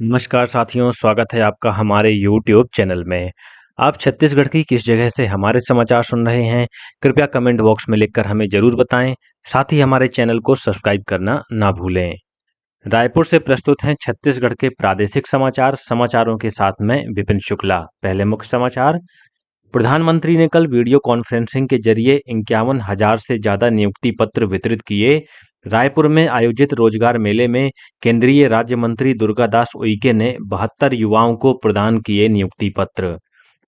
नमस्कार साथियों, स्वागत है आपका हमारे YouTube चैनल में। आप छत्तीसगढ़ की किस जगह से हमारे समाचार सुन रहे हैं, कृपया कमेंट बॉक्स में लिखकर हमें जरूर बताएं। साथ ही हमारे चैनल को सब्सक्राइब करना ना भूलें। रायपुर से प्रस्तुत हैं छत्तीसगढ़ के प्रादेशिक समाचार। समाचारों के साथ मैं विपिन शुक्ला। पहले मुख्य समाचार। प्रधानमंत्री ने कल वीडियो कॉन्फ्रेंसिंग के जरिए 51,000 से ज्यादा नियुक्ति पत्र वितरित किए। रायपुर में आयोजित रोजगार मेले में केंद्रीय राज्य मंत्री दुर्गादास उइके ने 72 युवाओं को प्रदान किए नियुक्ति पत्र।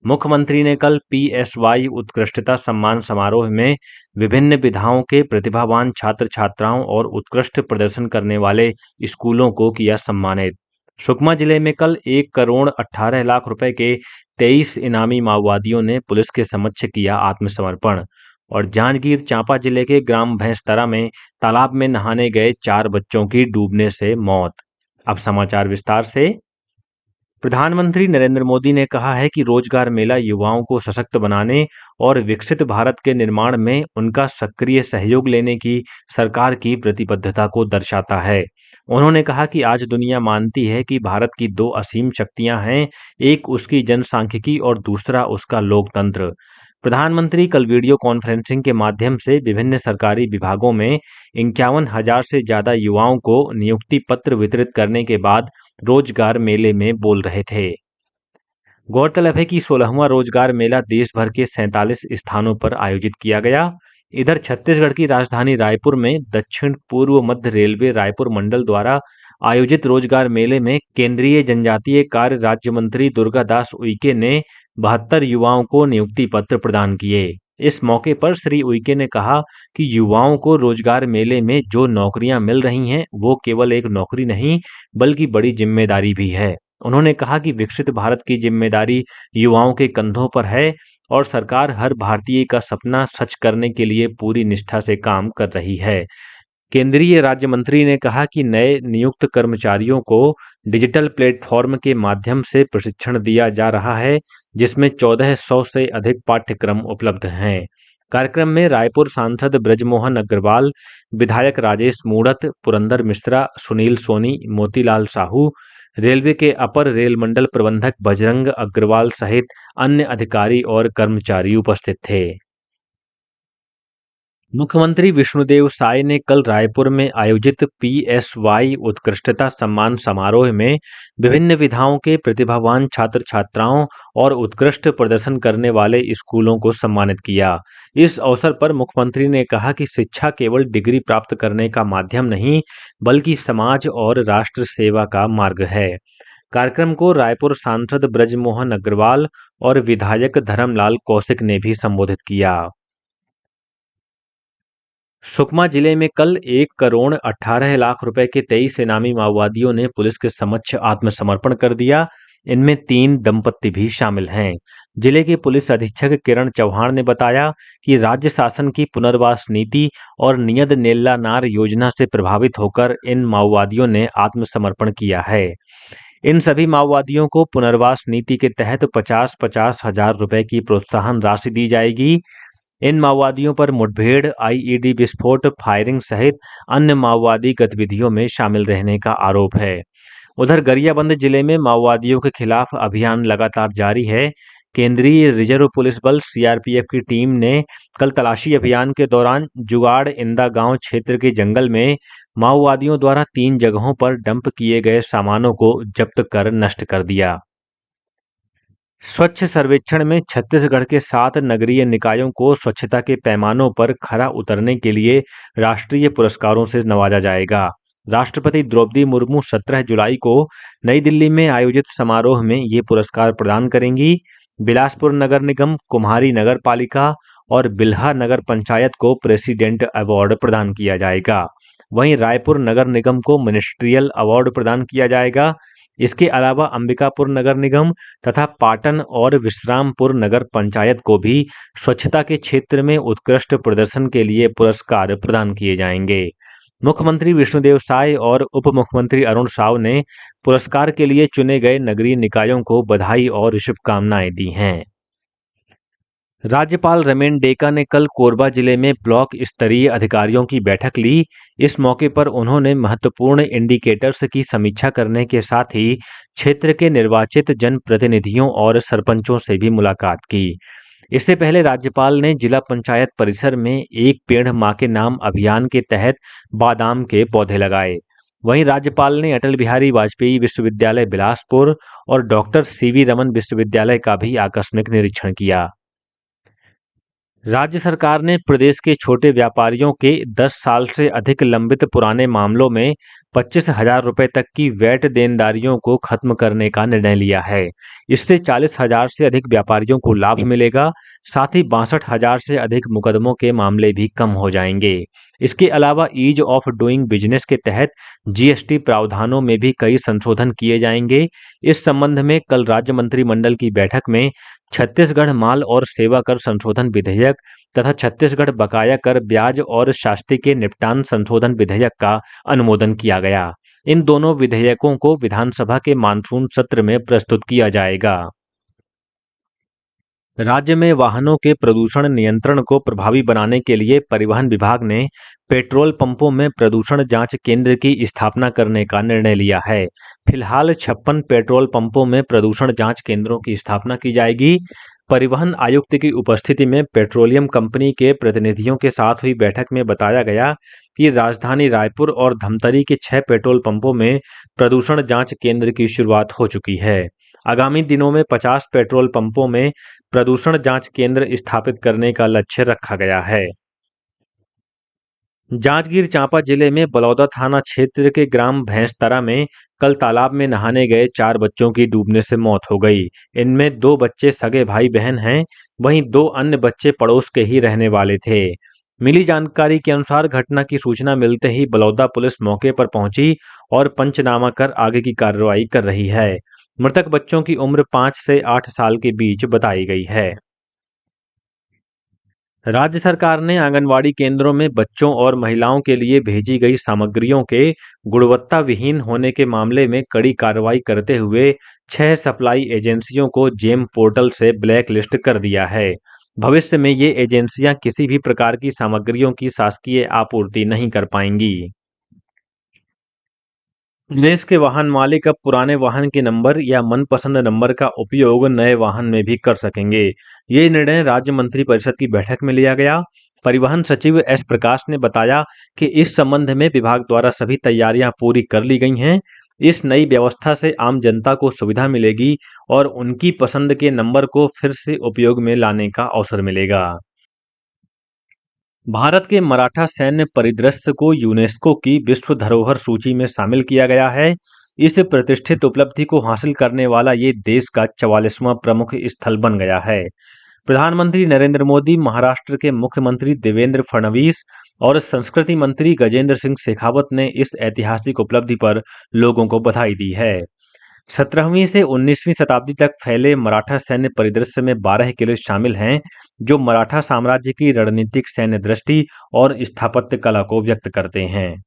मुख्यमंत्री ने कल PSY उत्कृष्टता सम्मान समारोह में विभिन्न विधाओं के प्रतिभावान छात्र छात्राओं और उत्कृष्ट प्रदर्शन करने वाले स्कूलों को किया सम्मानित। सुकमा जिले में कल 1,18,00,000 रुपए के 23 इनामी माओवादियों ने पुलिस के समक्ष किया आत्मसमर्पण। और जांजगीर चांपा जिले के ग्राम भैंसतरा में तालाब में नहाने गए 4 बच्चों की डूबने से मौत। अब समाचार विस्तार से। प्रधानमंत्री नरेंद्र मोदी ने कहा है कि रोजगार मेला युवाओं को सशक्त बनाने और विकसित भारत के निर्माण में उनका सक्रिय सहयोग लेने की सरकार की प्रतिबद्धता को दर्शाता है। उन्होंने कहा कि आज दुनिया मानती है कि भारत की 2 असीम शक्तियां हैं, एक उसकी जनसांख्यिकी और दूसरा उसका लोकतंत्र। प्रधानमंत्री कल वीडियो कॉन्फ्रेंसिंग के माध्यम से विभिन्न सरकारी विभागों में 51,000 से ज्यादा युवाओं को नियुक्ति पत्र वितरित करने के बाद रोजगार मेले में बोल रहे थे। गौरतलब है कि 16वां रोजगार मेला देश भर के 47 स्थानों पर आयोजित किया गया। इधर छत्तीसगढ़ की राजधानी रायपुर में दक्षिण पूर्व मध्य रेलवे रायपुर मंडल द्वारा आयोजित रोजगार मेले में केंद्रीय जनजातीय कार्य राज्य मंत्री दुर्गादास उइके ने 72 युवाओं को नियुक्ति पत्र प्रदान किए। इस मौके पर श्री उइके ने कहा कि युवाओं को रोजगार मेले में जो नौकरियां मिल रही हैं वो केवल एक नौकरी नहीं बल्कि बड़ी जिम्मेदारी भी है। उन्होंने कहा कि विकसित भारत की जिम्मेदारी युवाओं के कंधों पर है और सरकार हर भारतीय का सपना सच करने के लिए पूरी निष्ठा से काम कर रही है। केंद्रीय राज्य मंत्री ने कहा कि नए नियुक्त कर्मचारियों को डिजिटल प्लेटफॉर्म के माध्यम से प्रशिक्षण दिया जा रहा है, जिसमें 1400 से अधिक पाठ्यक्रम उपलब्ध हैं। कार्यक्रम में रायपुर सांसद ब्रजमोहन अग्रवाल, विधायक राजेश मूणत, पुरंदर मिश्रा, सुनील सोनी, मोतीलाल साहू, रेलवे के अपर रेल मंडल प्रबंधक बजरंग अग्रवाल सहित अन्य अधिकारी और कर्मचारी उपस्थित थे। मुख्यमंत्री विष्णुदेव साय ने कल रायपुर में आयोजित PSY उत्कृष्टता सम्मान समारोह में विभिन्न विधाओं के प्रतिभावान छात्र छात्राओं और उत्कृष्ट प्रदर्शन करने वाले स्कूलों को सम्मानित किया। इस अवसर पर मुख्यमंत्री ने कहा कि शिक्षा केवल डिग्री प्राप्त करने का माध्यम नहीं बल्कि समाज और राष्ट्र सेवा का मार्ग है। कार्यक्रम को रायपुर सांसद ब्रजमोहन अग्रवाल और विधायक धर्मलाल कौशिक ने भी संबोधित किया। सुकमा जिले में कल 1,18,00,000 रुपए के 23 इनामी माओवादियों ने पुलिस के समक्ष आत्मसमर्पण कर दिया। इनमें 3 दंपत्ति भी शामिल हैं। जिले के पुलिस अधीक्षक किरण चौहान ने बताया कि राज्य शासन की पुनर्वास नीति और नियत नेल्ला नार योजना से प्रभावित होकर इन माओवादियों ने आत्मसमर्पण किया है। इन सभी माओवादियों को पुनर्वास नीति के तहत 50-50 हजार रुपए की प्रोत्साहन राशि दी जाएगी। इन माओवादियों पर मुठभेड़, IED विस्फोट, फायरिंग सहित अन्य माओवादी गतिविधियों में शामिल रहने का आरोप है। उधर गरियाबंद जिले में माओवादियों के खिलाफ अभियान लगातार जारी है। केंद्रीय रिजर्व पुलिस बल CRPF की टीम ने कल तलाशी अभियान के दौरान जुगाड़ इंदा गांव क्षेत्र के जंगल में माओवादियों द्वारा 3 जगहों पर डंप किए गए सामानों को जब्त कर नष्ट कर दिया। स्वच्छ सर्वेक्षण में छत्तीसगढ़ के 7 नगरीय निकायों को स्वच्छता के पैमानों पर खरा उतरने के लिए राष्ट्रीय पुरस्कारों से नवाजा जाएगा। राष्ट्रपति द्रौपदी मुर्मू 17 जुलाई को नई दिल्ली में आयोजित समारोह में ये पुरस्कार प्रदान करेंगी। बिलासपुर नगर निगम, कुम्हारी नगर पालिका और बिल्हा नगर पंचायत को प्रेसिडेंट अवार्ड प्रदान किया जाएगा। वहीं रायपुर नगर निगम को मिनिस्ट्रियल अवार्ड प्रदान किया जाएगा। इसके अलावा अंबिकापुर नगर निगम तथा पाटन और विश्रामपुर नगर पंचायत को भी स्वच्छता के क्षेत्र में उत्कृष्ट प्रदर्शन के लिए पुरस्कार प्रदान किए जाएंगे। मुख्यमंत्री विष्णुदेव साय और उप मुख्यमंत्री अरुण साव ने पुरस्कार के लिए चुने गए नगरीय निकायों को बधाई और शुभकामनाएं दी हैं। राज्यपाल रमेन डेका ने कल कोरबा जिले में ब्लॉक स्तरीय अधिकारियों की बैठक ली। इस मौके पर उन्होंने महत्वपूर्ण इंडिकेटर्स की समीक्षा करने के साथ ही क्षेत्र के निर्वाचित जनप्रतिनिधियों और सरपंचों से भी मुलाकात की। इससे पहले राज्यपाल ने जिला पंचायत परिसर में एक पेड़ मां के नाम अभियान के तहत बादाम के पौधे लगाए। वहीं राज्यपाल ने अटल बिहारी वाजपेयी विश्वविद्यालय बिलासपुर और डॉक्टर सीवी रमन विश्वविद्यालय का भी आकस्मिक निरीक्षण किया। राज्य सरकार ने प्रदेश के छोटे व्यापारियों के 10 साल से अधिक लंबित पुराने मामलों में 25,000 रुपए तक की वैट देनदारियों को खत्म करने का निर्णय लिया है। इससे 40,000 से अधिक व्यापारियों को लाभ मिलेगा। साथ ही 62,000 से अधिक मुकदमों के मामले भी कम हो जाएंगे। इसके अलावा ईज ऑफ डूइंग बिजनेस के तहत जीएसटी प्रावधानों में भी कई संशोधन किए जाएंगे। इस संबंध में कल राज्य मंत्रिमंडल की बैठक में छत्तीसगढ़ माल और सेवा कर संशोधन विधेयक तथा छत्तीसगढ़ बकाया कर ब्याज और शास्ति के निपटान संशोधन विधेयक का अनुमोदन किया गया। इन दोनों विधेयकों को विधानसभा के मानसून सत्र में प्रस्तुत किया जाएगा। राज्य में वाहनों के प्रदूषण नियंत्रण को प्रभावी बनाने के लिए परिवहन विभाग ने पेट्रोल पंपों में प्रदूषण जांच केंद्र की स्थापना करने का निर्णय लिया है। फिलहाल 56 पेट्रोल पंपों में प्रदूषण जांच केंद्रों की स्थापना की जाएगी। परिवहन आयुक्त की उपस्थिति में पेट्रोलियम कंपनी के प्रतिनिधियों के साथ हुई बैठक में बताया गया कि राजधानी रायपुर और धमतरी के 6 पेट्रोल पंपों में प्रदूषण जांच केंद्र की शुरुआत हो चुकी है। आगामी दिनों में 50 पेट्रोल पंपों में प्रदूषण जांच केंद्र स्थापित करने का लक्ष्य रखा गया है। जांजगीर चांपा जिले में बलौदा थाना क्षेत्र के ग्राम भैंसतरा में कल तालाब में नहाने गए 4 बच्चों की डूबने से मौत हो गई। इनमें 2 बच्चे सगे भाई बहन हैं, वहीं 2 अन्य बच्चे पड़ोस के ही रहने वाले थे। मिली जानकारी के अनुसार घटना की सूचना मिलते ही बलौदा पुलिस मौके पर पहुंची और पंचनामा कर आगे की कार्रवाई कर रही है। मृतक बच्चों की उम्र 5 से 8 साल के बीच बताई गई है। राज्य सरकार ने आंगनवाड़ी केंद्रों में बच्चों और महिलाओं के लिए भेजी गई सामग्रियों के गुणवत्ता विहीन होने के मामले में कड़ी कार्रवाई करते हुए 6 सप्लाई एजेंसियों को जेम पोर्टल से ब्लैक लिस्ट कर दिया है। भविष्य में ये एजेंसियां किसी भी प्रकार की सामग्रियों की शासकीय आपूर्ति नहीं कर पाएंगी। प्रदेश के वाहन मालिक अब पुराने वाहन के नंबर या मनपसंद नंबर का उपयोग नए वाहन में भी कर सकेंगे। ये निर्णय राज्य मंत्रिपरिषद की बैठक में लिया गया। परिवहन सचिव एस प्रकाश ने बताया कि इस संबंध में विभाग द्वारा सभी तैयारियां पूरी कर ली गई हैं। इस नई व्यवस्था से आम जनता को सुविधा मिलेगी और उनकी पसंद के नंबर को फिर से उपयोग में लाने का अवसर मिलेगा। भारत के मराठा सैन्य परिदृश्य को यूनेस्को की विश्व धरोहर सूची में शामिल किया गया है। इस प्रतिष्ठित उपलब्धि को हासिल करने वाला ये देश का 44वां प्रमुख स्थल बन गया है। प्रधानमंत्री नरेंद्र मोदी, महाराष्ट्र के मुख्यमंत्री देवेंद्र फडणवीस और संस्कृति मंत्री गजेंद्र सिंह शेखावत ने इस ऐतिहासिक उपलब्धि पर लोगों को बधाई दी है। 17वीं से 19वीं शताब्दी तक फैले मराठा सैन्य परिदृश्य में 12 किले शामिल हैं, जो मराठा साम्राज्य की रणनीतिक सैन्य दृष्टि और स्थापत्य कला को व्यक्त करते हैं।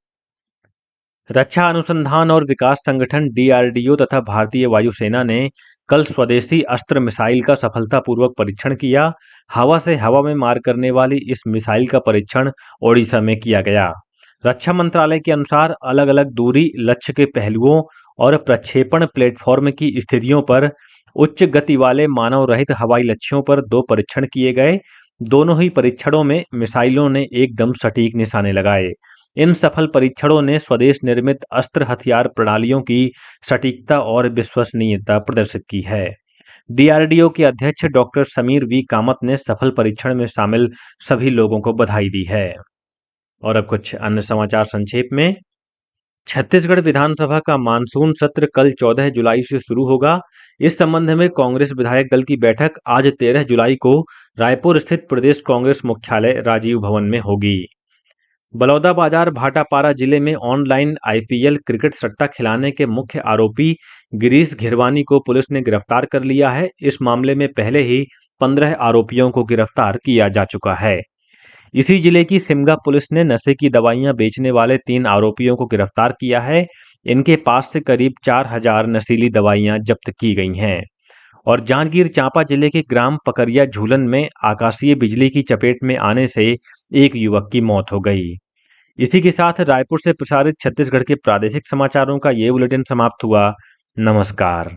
रक्षा अनुसंधान और विकास संगठन डीआरडीओ तथा भारतीय वायुसेना ने कल स्वदेशी अस्त्र मिसाइल का सफलतापूर्वक परीक्षण किया। हवा से हवा में मार करने वाली इस मिसाइल का परीक्षण ओडिशा में किया गया। रक्षा मंत्रालय के अनुसार अलग अलग दूरी, लक्ष्य के पहलुओं और प्रक्षेपण प्लेटफॉर्म की स्थितियों पर उच्च गति वाले मानव रहित हवाई लक्ष्यों पर 2 परीक्षण किए गए। दोनों ही परीक्षणों में मिसाइलों ने एकदम सटीक निशाने लगाए। इन सफल परीक्षणों ने स्वदेश निर्मित अस्त्र हथियार प्रणालियों की सटीकता और विश्वसनीयता प्रदर्शित की है। डीआरडीओ के अध्यक्ष डॉक्टर समीर वी कामत ने सफल परीक्षण में शामिल सभी लोगों को बधाई दी है। और अब कुछ अन्य समाचार संक्षेप में। छत्तीसगढ़ विधानसभा का मानसून सत्र कल 14 जुलाई से शुरू होगा। इस संबंध में कांग्रेस विधायक दल की बैठक आज 13 जुलाई को रायपुर स्थित प्रदेश कांग्रेस मुख्यालय राजीव भवन में होगी। बलौदाबाजार भाटापारा जिले में ऑनलाइन आईपीएल क्रिकेट सट्टा खिलाने के मुख्य आरोपी गिरीश घिरवानी को पुलिस ने गिरफ्तार कर लिया है। इस मामले में पहले ही 15 आरोपियों को गिरफ्तार किया जा चुका है। इसी जिले की सिमगा पुलिस ने नशे की दवाइयां बेचने वाले 3 आरोपियों को गिरफ्तार किया है। इनके पास से करीब 4,000 नशीली दवाइयां जब्त की गई हैं। और जांजगीर चांपा जिले के ग्राम पकरिया झूलन में आकाशीय बिजली की चपेट में आने से एक युवक की मौत हो गई। इसी के साथ रायपुर से प्रसारित छत्तीसगढ़ के प्रादेशिक समाचारों का ये बुलेटिन समाप्त हुआ। नमस्कार।